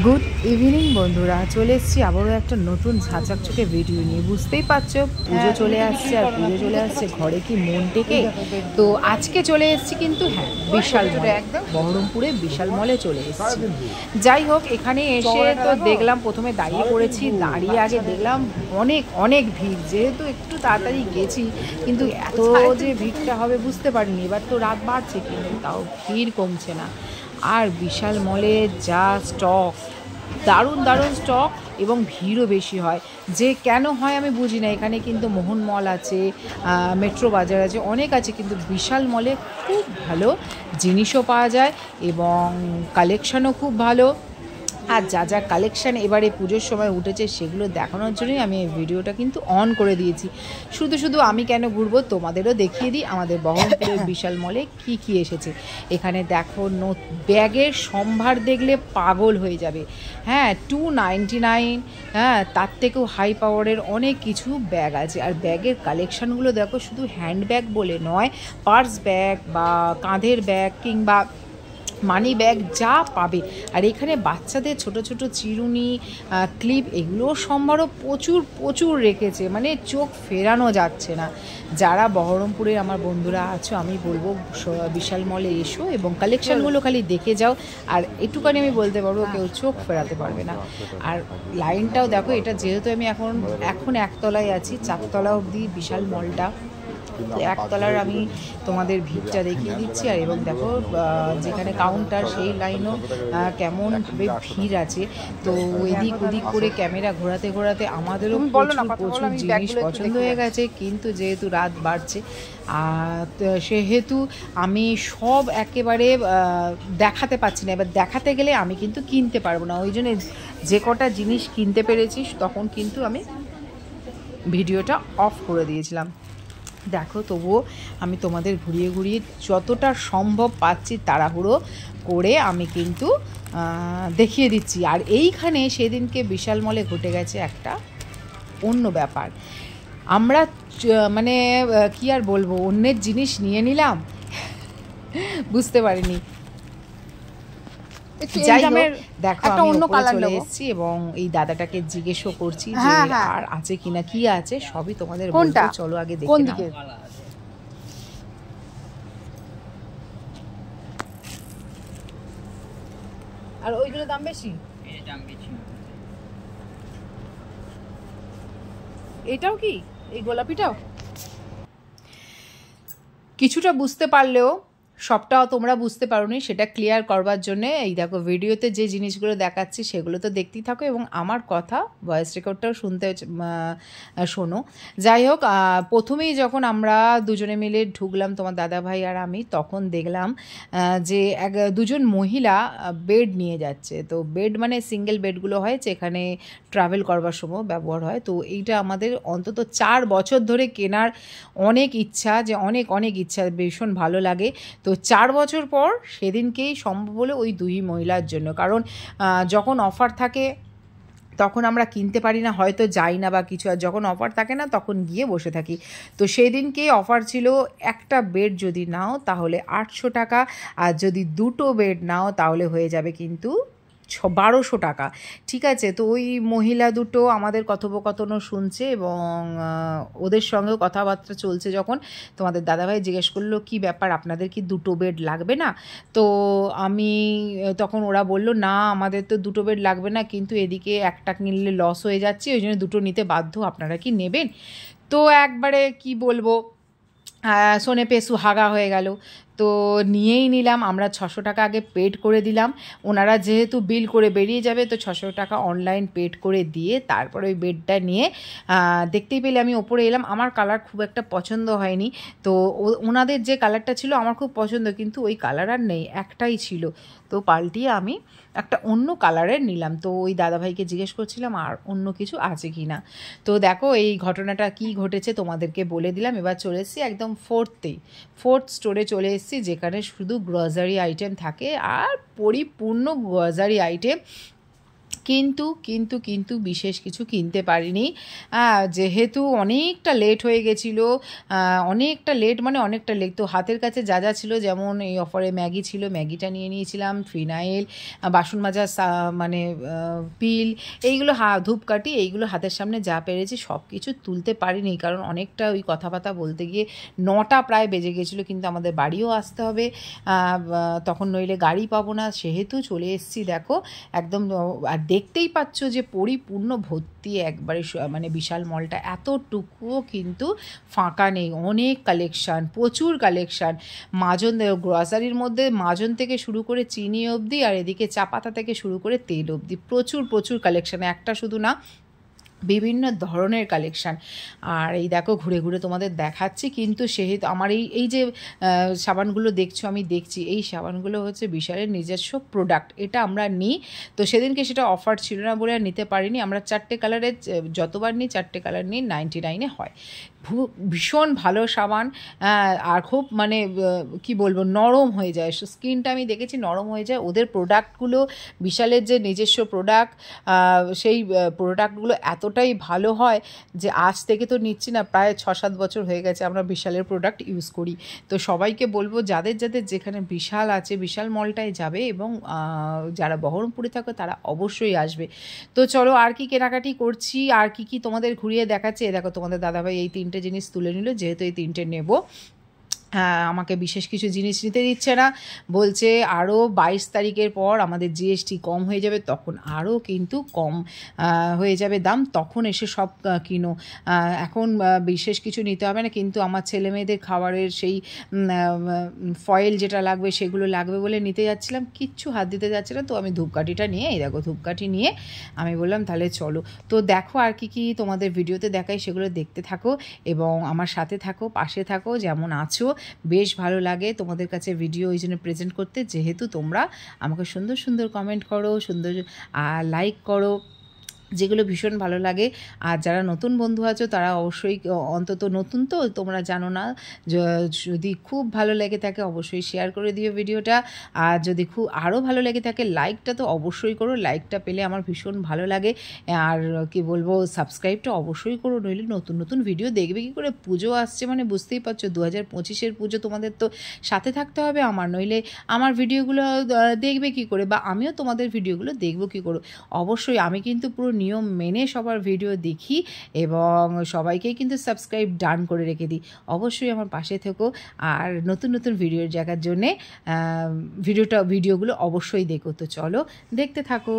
Good evening বন্ধুরা, চলে এসেছি আবারও একটা নতুন ঝাঁচকচকে ভিডিও নিয়ে। বুঝতেই পারছো পুজো চলে আসছে, আর পুজো চলে আসছে ঘরে কি মন টেকে। তো আজকে চলে এসেছি কিন্তু বিশাল মলে, বহরমপুরে বিশাল মলে চলে এসেছি। যাই হোক, এখানে এসে তো দেখলাম, প্রথমে দাঁড়িয়ে পড়েছি, দাঁড়িয়ে আগে দেখলাম অনেক অনেক ভিড়। যেহেতু একটু তাড়াতাড়ি গেছি, কিন্তু এত যে ভিড়টা হবে বুঝতে পারিনি। এবার তো রাত বাড়ছে, কিন্তু তাও ভিড় কমছে না। আর বিশাল মলে যা স্টক, দারুণ দারুণ স্টক, এবং ভিড়ও বেশি হয়। যে কেন হয় আমি বুঝি না। এখানে কিন্তু মোহন মল আছে, মেট্রো বাজার আছে, অনেক আছে, কিন্তু বিশাল মলে খুব ভালো জিনিসও পাওয়া যায় এবং কালেকশানও খুব ভালো। আর যা যা কালেকশান এবারে পুজোর সময় উঠেছে সেগুলো দেখানোর জন্যই আমি এই ভিডিওটা কিন্তু অন করে দিয়েছি। শুধু আমি কেন ঘুরবো, তোমাদেরও দেখিয়ে দিই আমাদের বহরমপুরের বিশাল মলে কি কি এসেছে। এখানে দেখো ব্যাগের সম্ভার দেখলে পাগল হয়ে যাবে। হ্যাঁ, 299, হ্যাঁ, তার থেকেও হাই পাওয়ারের অনেক কিছু ব্যাগ আছে। আর ব্যাগের কালেকশানগুলো দেখো, শুধু হ্যান্ড ব্যাগ বলে নয়, পার্স ব্যাগ বা কাঁধের ব্যাগ কিংবা মানি ব্যাগ যা পাবে। আর এখানে বাচ্চাদের ছোট ছোট চিরুনি, ক্লিপ, এগুলোর সম্ভারও প্রচুর প্রচুর রেখেছে, মানে চোখ ফেরানো যাচ্ছে না। যারা বহরমপুরের আমার বন্ধুরা আছো, আমি বলবো বিশাল মলে এসো এবং কালেকশানগুলো খালি দেখে যাও। আর একটুখানি আমি বলতে পারবো, কেউ চোখ ফেরাতে পারবে না। আর লাইনটাও দেখো, এটা যেহেতু আমি এখন একতলায় আছি, 4তলা অবধি বিশাল মলটা। তো একতলার আমি তোমাদের ভিড়টা দেখিয়ে দিচ্ছি। আর এবং দেখো যেখানে কাউন্টার, সেই লাইনও কেমনভাবে ভিড় আছে। তো এদিক ওদিক করে ক্যামেরা ঘোরাতে ঘোরাতে আমাদেরও প্রচুর জিনিস পছন্দ হয়ে গেছে। কিন্তু যেহেতু রাত বাড়ছে, সেহেতু আমি সব একেবারে দেখাতে পারছি না। এবার দেখাতে গেলে আমি কিন্তু কিনতে পারবো না। ওই জন্য যে কটা জিনিস কিনতে পেরেছি তখন কিন্তু আমি ভিডিওটা অফ করে দিয়েছিলাম। দেখো, তবুও আমি তোমাদের ঘুরিয়ে ঘুরিয়ে যতটা সম্ভব পাচ্ছি তাড়াহুড়ো করে আমি কিন্তু দেখিয়ে দিচ্ছি। আর এইখানে সেদিনকে বিশাল মলে ঘটে গেছে একটা অন্য ব্যাপার। আমরা মানে কি আর বলবো, অন্যের জিনিস নিয়ে নিলাম, বুঝতে পারিনি। যাই হোক, দেখো আমি উপরে চলে এসেছি এবং এই দাদাটাকে জিজ্ঞেসও করছি যে আর আছে কিনা, কি আছে সবই তোমাদের বলবো। চলো আগে দেখে নাও। আর ওইগুলো দাম বেশি, এটাও কি এই গোলাপিটাও? কিছুটা বুঝতে পারলেও সবটাও তোমরা বুঝতে পারোনি, সেটা ক্লিয়ার করবার জন্যে এই দেখো ভিডিওতে যে জিনিসগুলো দেখাচ্ছি সেগুলো তো দেখতেই থাকো এবং আমার কথা ভয়েস রেকর্ডটাও শোনো। যাই হোক, প্রথমেই যখন আমরা দুজনে মিলে ঢুকলাম, তোমার দাদাভাই আর আমি, তখন দেখলাম যে দুজন মহিলা বেড নিয়ে যাচ্ছে। তো বেড মানে সিঙ্গেল বেডগুলো হয়, যেখানে ট্রাভেল করবার সময় ব্যবহার হয়। তো এইটা আমাদের অন্তত 4 বছর ধরে কেনার অনেক ইচ্ছা, যে অনেক ইচ্ছা, ভীষণ ভালো লাগে। তো 4 বছর পর সেদিনকেই সম্ভব হলো ওই দুই মহিলার জন্য। কারণ যখন অফার থাকে তখন আমরা কিনতে পারি না, হয়তো যাই না বা কিছু। আর যখন অফার থাকে না তখন গিয়ে বসে থাকি। তো সেই দিনকেই অফার ছিল, একটা বেড যদি নাও তাহলে 800 টাকা, আর যদি দুটো বেড নাও তাহলে হয়ে যাবে কিন্তু 1200 টাকা। ঠিক আছে। তো ওই মহিলা দুটো আমাদের কথোপকথনও শুনছে এবং ওদের সঙ্গেও কথাবার্তা চলছে। যখন তোমাদের দাদাভাই জিজ্ঞেস করলো কি ব্যাপার, আপনাদের কি দুটো বেড লাগবে না? তো আমি তখন ওরা বলল না, আমাদের তো দুটো বেড লাগবে না, কিন্তু এদিকে একটা কিনলে লস হয়ে যাচ্ছে, ওই জন্য দুটো নিতে বাধ্য, আপনারা কি নেবেন? তো একবারে কি বলবো, শোনে পেশু হাগা হয়ে গেল। তো নিয়েই নিলাম। আমরা 600 টাকা আগে পেড করে দিলাম। ওনারা যেহেতু বিল করে বেরিয়ে যাবে, তো 600 টাকা অনলাইন পেড করে দিয়ে তারপরে ওই বেডটা নিয়ে দেখতেই পেলে আমি ওপরে এলাম। আমার কালার খুব একটা পছন্দ হয়নি। তো ওনাদের যে কালারটা ছিল আমার খুব পছন্দ, কিন্তু ওই কালার আর নেই, একটাই ছিল। তো পাল্টিয়ে আমি একটা অন্য কালারের নিলাম। তো ওই দাদাভাইকে জিজ্ঞেস করছিলাম আর অন্য কিছু আছে কি না। তো দেখো এই ঘটনাটা কি ঘটেছে তোমাদেরকে বলে দিলাম। এবার চলে এসেছি একদম ফোর্থ স্টোরে চলে এসেছি, যেখানে শুধু গ্রসারি আইটেম থাকে আর পরিপূর্ণ গ্রসারি আইটেম। কিন্তু কিন্তু কিন্তু বিশেষ কিছু কিনতে পারিনি, যেহেতু অনেকটা লেট হয়ে গেছিলো। অনেকটা লেট মানে অনেকটা লেট। তো হাতের কাছে যা যা ছিল, যেমন এই অফারে ম্যাগি ছিল, ম্যাগিটা নিয়ে নিয়েছিলাম, ফিনাইল, বাসন মাজার মানে পিল, এইগুলো ধূপকাঠি, এইগুলো হাতের সামনে যা পেরেছি সব কিছু তুলতে পারিনি, কারণ অনেকটা ওই কথাবার্তা বলতে গিয়ে 9টা প্রায় বেজে গেছিলো। কিন্তু আমাদের বাড়িও আসতে হবে, তখন নইলে গাড়ি পাবো না, সেহেতু চলে এসেছি। দেখো একদম, আর দেখতেই পাচ্ছ যে পরিপূর্ণ ভর্তি একবারে, মানে বিশাল মলটা এতটুকুও কিন্তু ফাঁকা নেই। অনেক কালেকশান, প্রচুর কালেকশান। মাজন, গ্রসারির মধ্যে মাজন থেকে শুরু করে চিনি অবধি, আর এদিকে চা পাতা থেকে শুরু করে তেল অবধি প্রচুর প্রচুর কালেকশান, একটা শুধু না, বিভিন্ন ধরনের কালেকশান। আর এই দেখো ঘুরে ঘুরে তোমাদের দেখাচ্ছি। কিন্তু সেহেতু আমার এই যে সাবানগুলো দেখছো, আমি দেখছি এই সাবানগুলো হচ্ছে বিশালের নিজস্ব প্রোডাক্ট, এটা আমরা নিই। তো সেদিনকে সেটা অফার ছিল না বলে আর নিতে পারিনি। আমরা 4টে কালারের, যতবার নিই 4টে কালার নিই, 99-এ হয়। ভীষণ ভালো সাবান, আর খুব মানে কি বলবো, নরম হয়ে যায় স্কিনটা, আমি দেখেছি নরম হয়ে যায়। ওদের প্রোডাক্টগুলো, বিশালের যে নিজস্ব প্রোডাক্ট, সেই প্রোডাক্টগুলো এতটাই ভালো হয় যে আজ থেকে তো নিচ্ছি না, প্রায় 6-7 বছর হয়ে গেছে আমরা বিশালের প্রোডাক্ট ইউজ করি। তো সবাইকে বলবো, যাদের যাদের যেখানে বিশাল আছে, বিশাল মলটায় যাবে, এবং যারা বহরমপুরে থাকো তারা অবশ্যই আসবে। তো চলো আর কি কেনাকাটি করছি, আর কি কি তোমাদের ঘুরিয়ে দেখাচ্ছে। দেখো তোমাদের দাদাভাই এই 3টে জিনিস তুলে নিল, যেহেতু এই 3টে নেব। আমাকে বিশেষ কিছু জিনিস নিতে দিচ্ছে না, বলছে আরও 22 তারিখের পর আমাদের জিএসটি কম হয়ে যাবে, তখন আরও কিন্তু কম হয়ে যাবে দাম, তখন এসে সব কিনো। এখন বিশেষ কিছু নিতে হবে না, কিন্তু আমার ছেলে মেয়েদের খাবারের সেই ফয়েল যেটা লাগবে সেগুলো লাগবে বলে নিতে যাচ্ছিলাম, কিচ্ছু হাত দিতে যাচ্ছে না। তো আমি ধূপকাঠিটা নিয়ে, এই দেখো ধূপকাঠি নিয়ে আমি বললাম তাহলে চলো। তো দেখো আর কি কি তোমাদের ভিডিওতে দেখাই, সেগুলো দেখতে থাকো এবং আমার সাথে থাকো, পাশে থাকো, যেমন আছো। বেশ ভালো লাগে তোমাদের কাছে ভিডিও ওই জন্য প্রেজেন্ট করতে, যেহেতু তোমরা আমাকে সুন্দর সুন্দর কমেন্ট করো, সুন্দর লাইক করো, যেগুলো ভীষণ ভালো লাগে। আর যারা নতুন বন্ধু আছো তারা অবশ্যই, অন্তত নতুন তো তোমরা জানো না, যদি খুব ভালো লেগে থাকে অবশ্যই শেয়ার করে দিও ভিডিওটা। আর যদি খুব আরও ভালো লেগে থাকে লাইকটা তো অবশ্যই করো, লাইকটা পেলে আমার ভীষণ ভালো লাগে। আর কি বলবো, সাবস্ক্রাইবটা অবশ্যই করো, নইলে নতুন নতুন ভিডিও দেখবে কী করে। পুজো আসছে মানে বুঝতেই পারছো, 2025-এর পুজো, তোমাদের তো সাথে থাকতে হবে আমার, নইলে আমার ভিডিওগুলো দেখবে কী করে, বা আমিও তোমাদের ভিডিওগুলো দেখবো কী করে। অবশ্যই আমি কিন্তু পুরো নিয়ম মেনে সবার ভিডিও দেখি, এবং সবাইকেই কিন্তু সাবস্ক্রাইব ডান করে রেখে দিই। অবশ্যই আমার পাশে থেকো, আর নতুন নতুন ভিডিওর জায়গার জন্যে ভিডিওগুলো অবশ্যই দেখো। তো চলো দেখতে থাকো।